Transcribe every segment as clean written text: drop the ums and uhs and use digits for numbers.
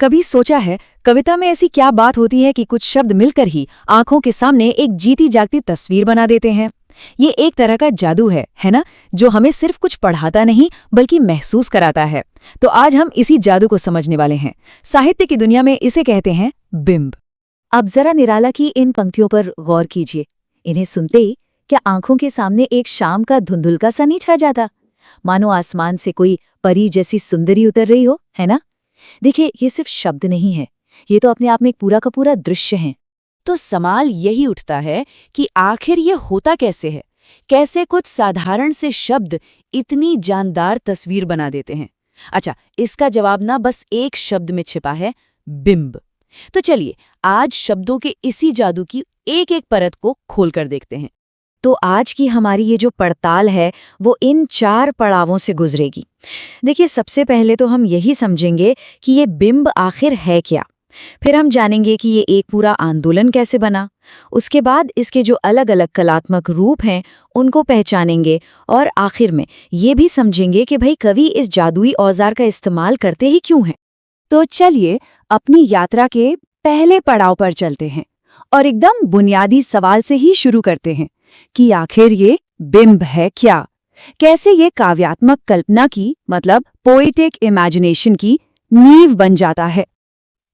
कभी सोचा है कविता में ऐसी क्या बात होती है कि कुछ शब्द मिलकर ही आंखों के सामने एक जीती जागती तस्वीर बना देते हैं। ये एक तरह का जादू है ना, जो हमें सिर्फ कुछ पढ़ाता नहीं बल्कि महसूस कराता है। तो आज हम इसी जादू को समझने वाले हैं। साहित्य की दुनिया में इसे कहते हैं बिंब। अब जरा निराला की इन पंक्तियों पर गौर कीजिए। इन्हें सुनते ही क्या आंखों के सामने एक शाम का धुंधुलका सा नहीं छा जाता, मानो आसमान से कोई परी जैसी सुंदरी उतर रही हो, है ना। देखिए, ये सिर्फ शब्द नहीं है, ये तो अपने आप में एक पूरा का पूरा दृश्य है। तो सवाल यही उठता है कि आखिर ये होता कैसे है, कैसे कुछ साधारण से शब्द इतनी जानदार तस्वीर बना देते हैं। अच्छा, इसका जवाब ना बस एक शब्द में छिपा है, बिंब। तो चलिए आज शब्दों के इसी जादू की एक एक परत को खोलकर देखते हैं। तो आज की हमारी ये जो पड़ताल है वो इन 4 पड़ावों से गुजरेगी। देखिए, सबसे पहले तो हम यही समझेंगे कि ये बिंब आखिर है क्या। फिर हम जानेंगे कि ये एक पूरा आंदोलन कैसे बना। उसके बाद इसके जो अलग अलग कलात्मक रूप हैं उनको पहचानेंगे, और आखिर में ये भी समझेंगे कि भाई कवि इस जादुई औजार का इस्तेमाल करते ही क्यों हैं। तो चलिए अपनी यात्रा के पहले पड़ाव पर चलते हैं और एकदम बुनियादी सवाल से ही शुरू करते हैं कि आखिर ये बिंब है क्या, कैसे ये काव्यात्मक कल्पना की, मतलब पोएटिक इमेजिनेशन की नींव बन जाता है।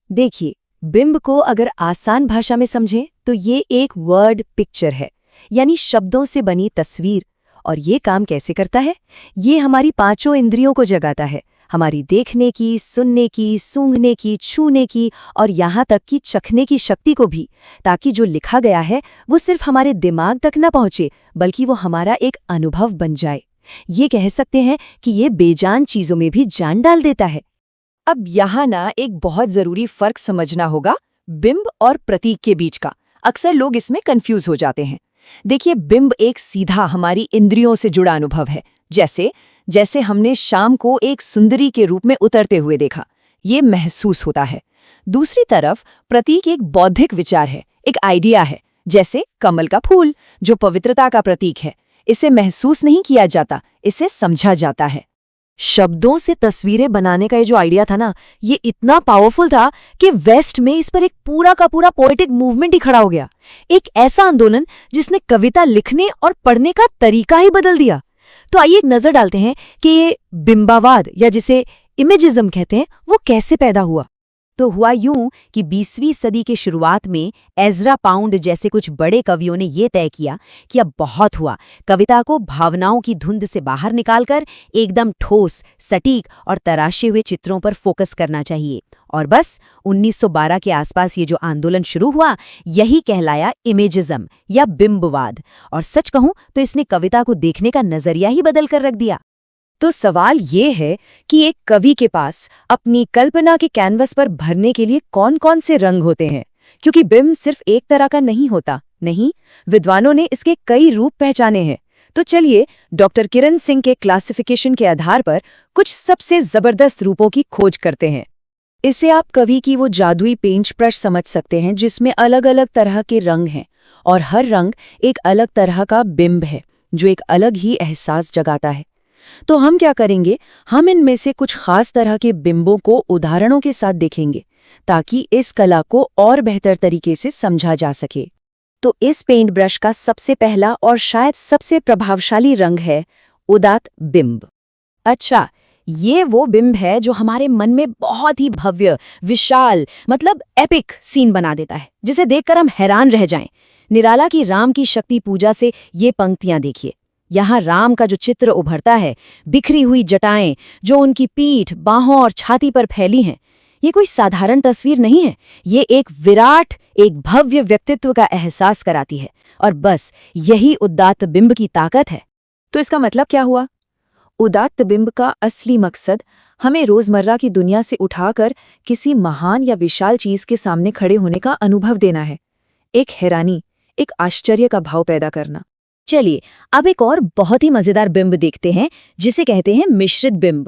देखिए, बिंब को अगर आसान भाषा में समझें तो ये एक वर्ड पिक्चर है, यानी शब्दों से बनी तस्वीर। और ये काम कैसे करता है? ये हमारी 5 इंद्रियों को जगाता है, हमारी देखने की, सुनने की, सूंघने की, छूने की और यहाँ तक कि चखने की शक्ति को भी, ताकि जो लिखा गया है वो सिर्फ हमारे दिमाग तक न पहुँचे बल्कि वो हमारा एक अनुभव बन जाए। ये कह सकते हैं कि ये बेजान चीज़ों में भी जान डाल देता है। अब यहाँ ना एक बहुत जरूरी फर्क समझना होगा बिंब और प्रतीक के बीच का। अक्सर लोग इसमें कंफ्यूज हो जाते हैं। देखिए, बिंब एक सीधा हमारी इंद्रियों से जुड़ा अनुभव है, जैसे हमने शाम को एक सुंदरी के रूप में उतरते हुए देखा, ये महसूस होता है। दूसरी तरफ प्रतीक एक बौद्धिक विचार है, एक आइडिया है, जैसे कमल का फूल जो पवित्रता का प्रतीक है। इसे महसूस नहीं किया जाता, इसे समझा जाता है। शब्दों से तस्वीरें बनाने का ये जो आइडिया था ना, ये इतना पावरफुल था कि वेस्ट में इस पर एक पूरा का पूरा पोएटिक मूवमेंट ही खड़ा हो गया। एक ऐसा आंदोलन जिसने कविता लिखने और पढ़ने का तरीका ही बदल दिया। तो आइए एक नजर डालते हैं कि ये बिंबावाद, या जिसे इमेजिज्म कहते हैं, वो कैसे पैदा हुआ। तो हुआ यूं कि 20वीं सदी के शुरुआत में एज़रा पाउंड जैसे कुछ बड़े कवियों ने ये तय किया कि अब बहुत हुआ, कविता को भावनाओं की धुंध से बाहर निकालकर एकदम ठोस, सटीक और तराशे हुए चित्रों पर फोकस करना चाहिए। और बस 1912 के आसपास ये जो आंदोलन शुरू हुआ, यही कहलाया इमेजिज्म या बिंबवाद। और सच कहूं तो इसने कविता को देखने का नजरिया ही बदल कर रख दिया। तो सवाल ये है कि एक कवि के पास अपनी कल्पना के कैनवस पर भरने के लिए कौन कौन से रंग होते हैं, क्योंकि बिंब सिर्फ एक तरह का नहीं होता। नहीं, विद्वानों ने इसके कई रूप पहचाने हैं। तो चलिए डॉक्टर किरण सिंह के क्लासिफिकेशन के आधार पर कुछ सबसे जबरदस्त रूपों की खोज करते हैं। इसे आप कवि की वो जादुई पेंच ब्रश समझ सकते हैं जिसमें अलग अलग तरह के रंग हैं, और हर रंग एक अलग तरह का बिंब है जो एक अलग ही एहसास जगाता है। तो हम क्या करेंगे, हम इनमें से कुछ खास तरह के बिंबों को उदाहरणों के साथ देखेंगे ताकि इस कला को और बेहतर तरीके से समझा जा सके। तो इस पेंट ब्रश का सबसे पहला और शायद सबसे प्रभावशाली रंग है उदात्त बिंब। अच्छा, ये वो बिंब है जो हमारे मन में बहुत ही भव्य, विशाल, मतलब एपिक सीन बना देता है, जिसे देखकर हम हैरान रह जाएं। निराला की राम की शक्ति पूजा से ये पंक्तियां देखिए। यहाँ राम का जो चित्र उभरता है, बिखरी हुई जटाएं जो उनकी पीठ, बाहों और छाती पर फैली हैं, ये कोई साधारण तस्वीर नहीं है। ये एक विराट, एक भव्य व्यक्तित्व का एहसास कराती है। और बस यही उदात्त बिंब की ताकत है। तो इसका मतलब क्या हुआ? उदात्त बिंब का असली मकसद हमें रोजमर्रा की दुनिया से उठाकर किसी महान या विशाल चीज के सामने खड़े होने का अनुभव देना है। एक हैरानी, एक आश्चर्य का भाव पैदा करना। चलिए अब एक और बहुत ही मजेदार बिंब देखते हैं, जिसे कहते हैं मिश्रित बिंब।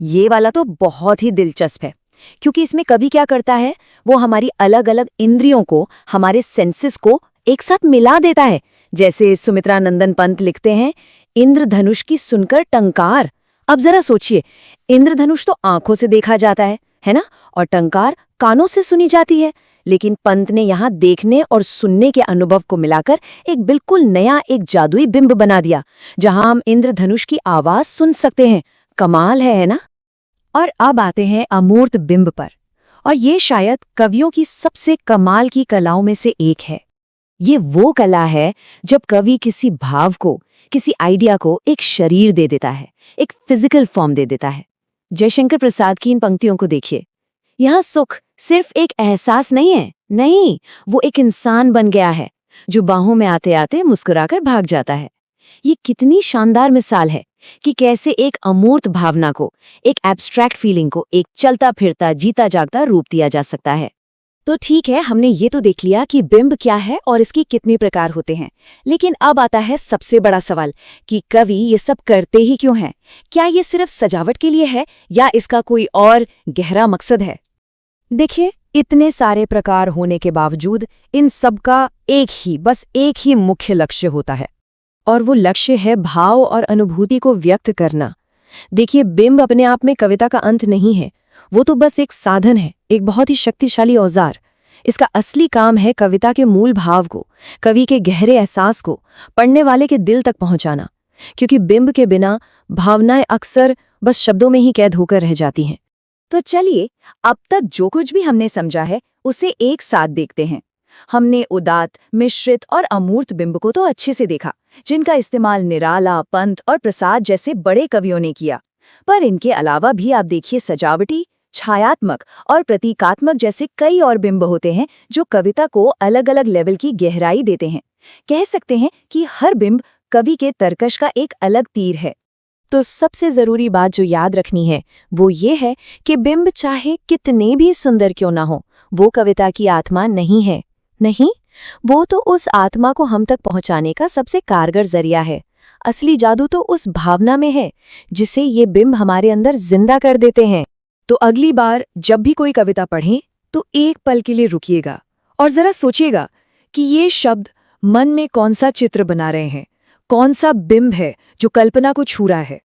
ये वाला तो बहुत ही दिलचस्प है, क्योंकि इसमें कवि क्या करता है, वो हमारी अलग अलग इंद्रियों को, हमारे सेंसेस को एक साथ मिला देता है। जैसे सुमित्रा नंदन पंत लिखते हैं, इंद्रधनुष की सुनकर टंकार। अब जरा सोचिए, इंद्रधनुष तो आंखों से देखा जाता है, है ना? और टंकार कानों से सुनी जाती है, लेकिन पंत ने यहाँ देखने और सुनने के अनुभव को मिलाकर एक बिल्कुल नया, एक जादुई बिंब बना दिया, जहां हम इंद्रधनुष की आवाज सुन सकते हैं। कमाल है ना? और अब आते हैं अमूर्त बिंब पर, और ये शायद कवियों की सबसे कमाल की कलाओं में से एक है। ये वो कला है जब कवि किसी भाव को, किसी आइडिया को एक शरीर दे देता है, एक फिजिकल फॉर्म दे देता है। जयशंकर प्रसाद की इन पंक्तियों को देखिए। यहाँ सुख सिर्फ एक एहसास नहीं है, नहीं, वो एक इंसान बन गया है जो बाहों में आते आते मुस्कुराकर भाग जाता है। ये कितनी शानदार मिसाल है कि कैसे एक अमूर्त भावना को, एक एब्स्ट्रैक्ट फीलिंग को एक चलता फिरता जीता जागता रूप दिया जा सकता है। तो ठीक है, हमने ये तो देख लिया कि बिंब क्या है और इसके कितने प्रकार होते हैं, लेकिन अब आता है सबसे बड़ा सवाल कि कवि ये सब करते ही क्यों हैं? क्या ये सिर्फ सजावट के लिए है या इसका कोई और गहरा मकसद है? देखिए, इतने सारे प्रकार होने के बावजूद इन सब का बस एक ही मुख्य लक्ष्य होता है, और वो लक्ष्य है भाव और अनुभूति को व्यक्त करना। देखिए, बिंब अपने आप में कविता का अंत नहीं है, वो तो बस एक साधन है, एक बहुत ही शक्तिशाली औजार। इसका असली काम है कविता के मूल भाव को, कवि के गहरे एहसास को पढ़ने वाले के दिल तक पहुंचाना, क्योंकि बिंब के बिना भावनाएं अक्सर बस शब्दों में ही कैद होकर रह जाती हैं। तो चलिए, अब तक जो कुछ भी हमने समझा है उसे एक साथ देखते हैं। हमने उदात्त, मिश्रित और अमूर्त बिंब को तो अच्छे से देखा, जिनका इस्तेमाल निराला, पंत और प्रसाद जैसे बड़े कवियों ने किया। पर इनके अलावा भी आप देखिए, सजावटी, छायात्मक और प्रतीकात्मक जैसे कई और बिंब होते हैं जो कविता को अलग अलग लेवल की गहराई देते हैं। कह सकते हैं कि हर बिंब कवि के तर्कश का एक अलग तीर है। तो सबसे जरूरी बात जो याद रखनी है वो ये है कि बिंब चाहे कितने भी सुंदर क्यों ना हो, वो कविता की आत्मा नहीं है। नहीं, वो तो उस आत्मा को हम तक पहुंचाने का सबसे कारगर जरिया है। असली जादू तो उस भावना में है जिसे ये बिंब हमारे अंदर जिंदा कर देते हैं। तो अगली बार जब भी कोई कविता पढ़ें तो एक पल के लिए रुकिएगा और जरा सोचिएगा कि ये शब्द मन में कौन सा चित्र बना रहे हैं, कौन सा बिंब है जो कल्पना को छू रहा है।